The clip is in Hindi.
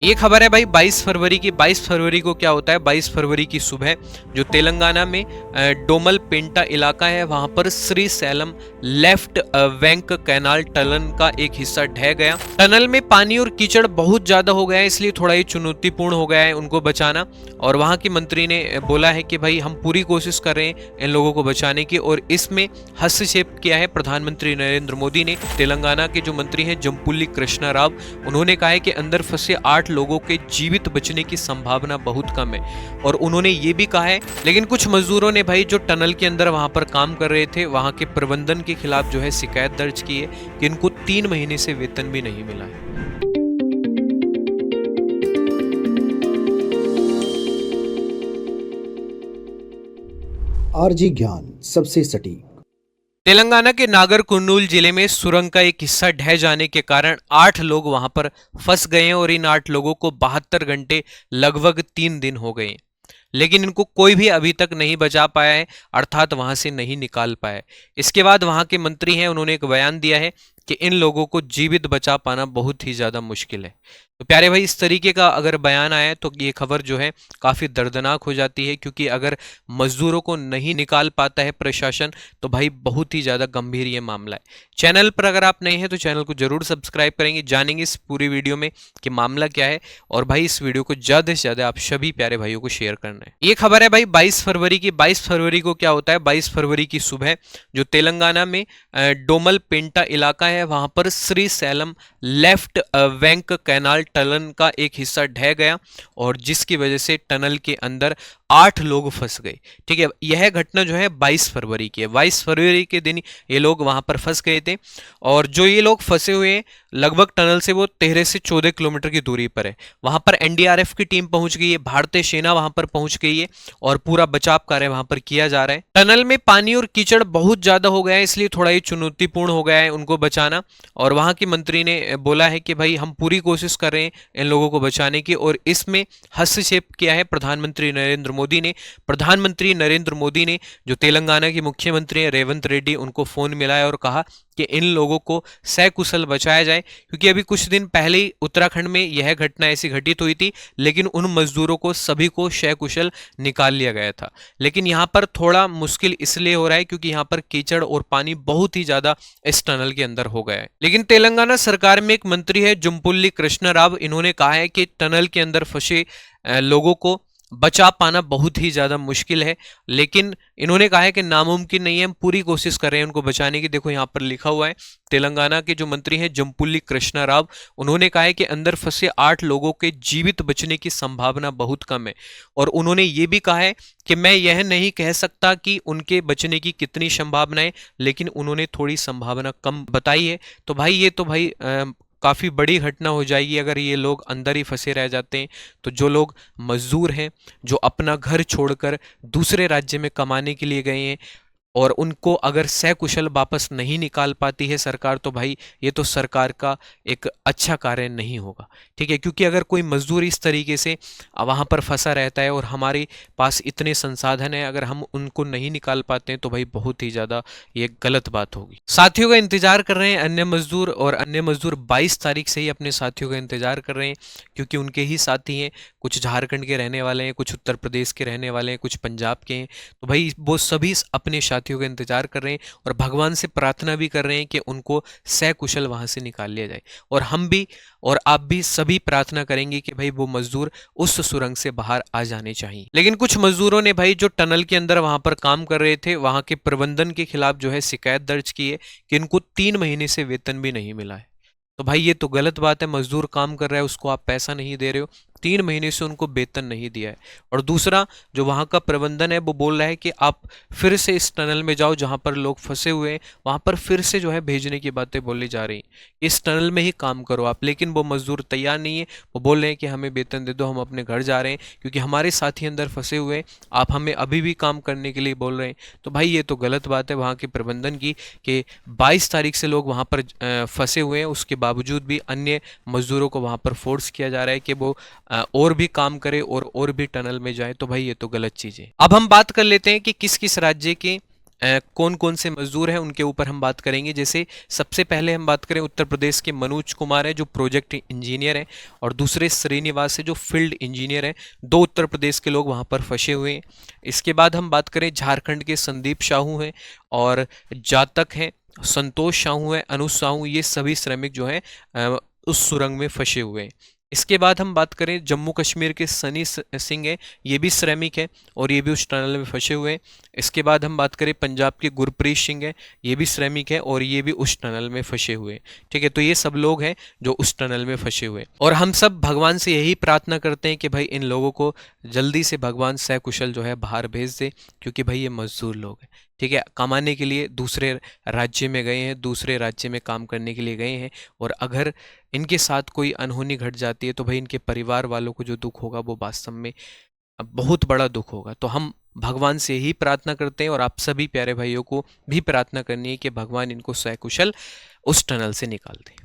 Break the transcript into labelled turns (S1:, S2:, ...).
S1: ये खबर है भाई 22 फरवरी की। 22 फरवरी को क्या होता है, 22 फरवरी की सुबह जो तेलंगाना में डोमल पेंटा इलाका है वहां पर Shri slam left bank canal tunnel का एक हिस्सा ढह गया। टनल में पानी और कीचड़ बहुत ज्यादा हो गया है, इसलिए थोड़ा ही चुनौतीपूर्ण हो गया है उनको बचाना। और वहां की मंत्री ने बोला है कि भाई हम पूरी कोशिश कर रहे हैं इन लोगों को बचाने की, और इसमें हस्तक्षेप किया है प्रधानमंत्री नरेंद्र मोदी ने। तेलंगाना के जो मंत्री हैं जम्पुल्ली कृष्णा राव, उन्होंने कहा है कि अंदर फंसे 8 लोगों के जीवित बचने की संभावना बहुत कम है। और उन्होंने ये भी कहा है, लेकिन कुछ मजदूरों ने भाई जो टनल के अंदर वहां पर काम कर रहे थे वहां के प्रबंधन के खिलाफ जो है शिकायत दर्ज की है कि इनको 3 महीने से वेतन भी नहीं मिला है।
S2: आरजी ज्ञान सबसे सटीक।
S1: तेलंगाना के नागर कुर्नूल जिले में सुरंग का एक हिस्सा ढह जाने के कारण 8 लोग वहां पर फंस गए हैं, और इन 8 लोगों को 72 घंटे लगभग 3 दिन हो गए हैं, लेकिन इनको कोई भी अभी तक नहीं बचा पाया है, अर्थात वहां से नहीं निकाल पाया है। इसके बाद वहां के मंत्री हैं, उन्होंने एक बयान दिया है कि इन लोगों को जीवित बचा पाना बहुत ही ज्यादा मुश्किल है। तो प्यारे भाई, इस तरीके का अगर बयान आया तो ये खबर जो है काफी दर्दनाक हो जाती है, क्योंकि अगर मजदूरों को नहीं निकाल पाता है प्रशासन तो भाई बहुत ही ज्यादा गंभीर ये मामला है। चैनल पर अगर आप नए हैं तो चैनल को जरूर सब्सक्राइब करेंगे, जानेंगे इस पूरी वीडियो में कि मामला क्या है। और भाई इस वीडियो को ज्यादा से ज्यादा आप सभी प्यारे भाइयों को शेयर करना है। ये खबर है भाई 22 फरवरी की। 22 फरवरी को क्या होता है, 22 फरवरी की सुबह जो तेलंगाना में डोमल पेंटा इलाका है वहां पर Shri slam left bank canal tunnel का एक हिस्सा ढह गया, और जिसकी वजह से टनल के अंदर 8 लोग फंस गए। ठीक है, यह घटना जो है 22 फरवरी की है। 22 फरवरी के दिन ये लोग वहां पर फंस गए थे, और जो ये लोग फंसे हुए हैं लगभग टनल से वो 13 से 14 किलोमीटर की दूरी पर है। वहां पर एनडीआरएफ की टीम पहुंच गई है, भारतीय सेना वहां पर पहुंच गई है, और पूरा बचाव कार्य वहां पर किया जा रहा है। टनल में पानी और कीचड़ बहुत ज्यादा हो गया है, इसलिए थोड़ा ही चुनौतीपूर्ण हो गया है उनको बचाना। और वहां की मंत्री ने बोला है कि भाई हम पूरी कोशिश कर रहे हैं इन लोगों को बचाने की, और इसमें हस्तक्षेप किया है प्रधानमंत्री नरेंद्र मोदी ने। प्रधानमंत्री नरेंद्र मोदी ने जो तेलंगाना के मुख्यमंत्री हैं रेवंत रेड्डी, उनको फोन मिलाया और कहा कि इन लोगों को सकुशल बचाया जाए, क्योंकि अभी कुछ दिन पहले ही उत्तराखंड में यह घटना ऐसी घटित हुई थी, लेकिन उन मजदूरों को सभी को सकुशल निकाल लिया गया था। लेकिन यहां पर थोड़ा मुश्किल इसलिए हो रहा है क्योंकि यहां पर कीचड़ और पानी बहुत ही ज्यादा इस टनल के अंदर हो गया है। लेकिन तेलंगाना सरकार में एक मंत्री है जुम्पुल्ली कृष्णा राव, इन्होंने कहा है कि टनल के अंदर फंसे लोगों को बचा पाना बहुत ही ज्यादा मुश्किल है, लेकिन इन्होंने कहा है कि नामुमकिन नहीं है, हम पूरी कोशिश कर रहे हैं उनको बचाने की। देखो यहां पर लिखा हुआ है, तेलंगाना के जो मंत्री हैं जम्पुल्ली कृष्णा राव, उन्होंने कहा है कि अंदर फंसे 8 लोगों के जीवित बचने की संभावना बहुत कम है। और उन्होंने ये भी कहा है कि मैं यह नहीं कह सकता कि उनके बचने की कितनी संभावना है, लेकिन उन्होंने थोड़ी संभावना कम बताई है। तो भाई ये तो भाई काफ़ी बड़ी घटना हो जाएगी अगर ये लोग अंदर ही फंसे रह जाते हैं। तो जो लोग मजदूर हैं, जो अपना घर छोड़कर दूसरे राज्य में कमाने के लिए गए हैं, और उनको अगर सकुशल वापस नहीं निकाल पाती है सरकार, तो भाई ये तो सरकार का एक अच्छा कार्य नहीं होगा। ठीक है, क्योंकि अगर कोई मजदूर इस तरीके से वहां पर फंसा रहता है और हमारे पास इतने संसाधन है, अगर हम उनको नहीं निकाल पाते हैं तो भाई बहुत ही ज़्यादा ये गलत बात होगी। साथियों का इंतजार कर रहे हैं अन्य मजदूर, और अन्य मजदूर 22 तारीख से ही अपने साथियों का इंतजार कर रहे हैं, क्योंकि उनके ही साथी हैं। कुछ झारखंड के रहने वाले हैं, कुछ उत्तर प्रदेश के रहने वाले हैं, कुछ पंजाब के हैं। तो भाई वो सभी अपने साथियों का इंतजार कर रहे हैं, और भगवान से प्रार्थना भी कर रहे हैं कि उनको सकुशल वहां से निकाल लिया जाए। और हम भी और आप भी सभी प्रार्थना करेंगे कि भाई वो मजदूर उस सुरंग से बाहर आ जाने चाहिए। लेकिन कुछ मजदूरों ने भाई जो टनल के अंदर वहां पर काम कर रहे थे वहां के प्रबंधन के खिलाफ जो है शिकायत दर्ज की है कि इनको 3 महीने से वेतन भी नहीं मिला है। तो भाई ये तो गलत बात है, मजदूर काम कर रहा है उसको आप पैसा नहीं दे रहे हो, 3 महीने से उनको वेतन नहीं दिया है। और दूसरा, जो वहाँ का प्रबंधन है वो बोल रहा है कि आप फिर से इस टनल में जाओ जहाँ पर लोग फंसे हुए हैं, वहाँ पर फिर से जो है भेजने की बातें बोली जा रही हैं, इस टनल में ही काम करो आप। लेकिन वो मजदूर तैयार नहीं है, वो बोल रहे हैं कि हमें वेतन दे दो, हम अपने घर जा रहे हैं क्योंकि हमारे साथी अंदर फंसे हुए हैं, आप हमें अभी भी काम करने के लिए बोल रहे हैं। तो भाई ये तो गलत बात है वहाँ के प्रबंधन की कि 22 तारीख से लोग वहाँ पर फंसे हुए हैं, उसके बावजूद भी अन्य मजदूरों को वहाँ पर फोर्स किया जा रहा है कि वो और भी काम करे और भी टनल में जाए। तो भाई ये तो गलत चीज है। अब हम बात कर लेते हैं कि किस किस राज्य के कौन कौन से मजदूर हैं उनके ऊपर हम बात करेंगे। जैसे सबसे पहले हम बात करें उत्तर प्रदेश के मनोज कुमार है जो प्रोजेक्ट इंजीनियर हैं, और दूसरे श्रीनिवास है जो फील्ड इंजीनियर हैं। दो उत्तर प्रदेश के लोग वहाँ पर फंसे हुए हैं। इसके बाद हम बात करें झारखंड के संदीप साहू हैं और जातक हैं, संतोष साहू हैं, अनुज साहू, ये सभी श्रमिक जो हैं उस सुरंग में फंसे हुए हैं। इसके बाद हम बात करें जम्मू कश्मीर के सनी सिंह हैं, ये भी श्रमिक हैं और ये भी उस टनल में फंसे हुए हैं। इसके बाद हम बात करें पंजाब के गुरप्रीत सिंह हैं, ये भी श्रमिक हैं और ये भी उस टनल में फंसे हुए हैं। ठीक है, तो ये सब लोग हैं जो उस टनल में फंसे हुए हैं। और हम सब भगवान से यही प्रार्थना करते हैं कि भाई इन लोगों को जल्दी से भगवान सकुशल जो है बाहर भेज दे, क्योंकि भाई ये मजदूर लोग हैं। ठीक है, कमाने के लिए दूसरे राज्य में गए हैं, दूसरे राज्य में काम करने के लिए गए हैं, और अगर इनके साथ कोई अनहोनी घट जाती है तो भाई इनके परिवार वालों को जो दुख होगा वो वास्तव में बहुत बड़ा दुख होगा। तो हम भगवान से ही प्रार्थना करते हैं और आप सभी प्यारे भाइयों को भी प्रार्थना करनी है कि भगवान इनको सकुशल उस टनल से निकाल दें।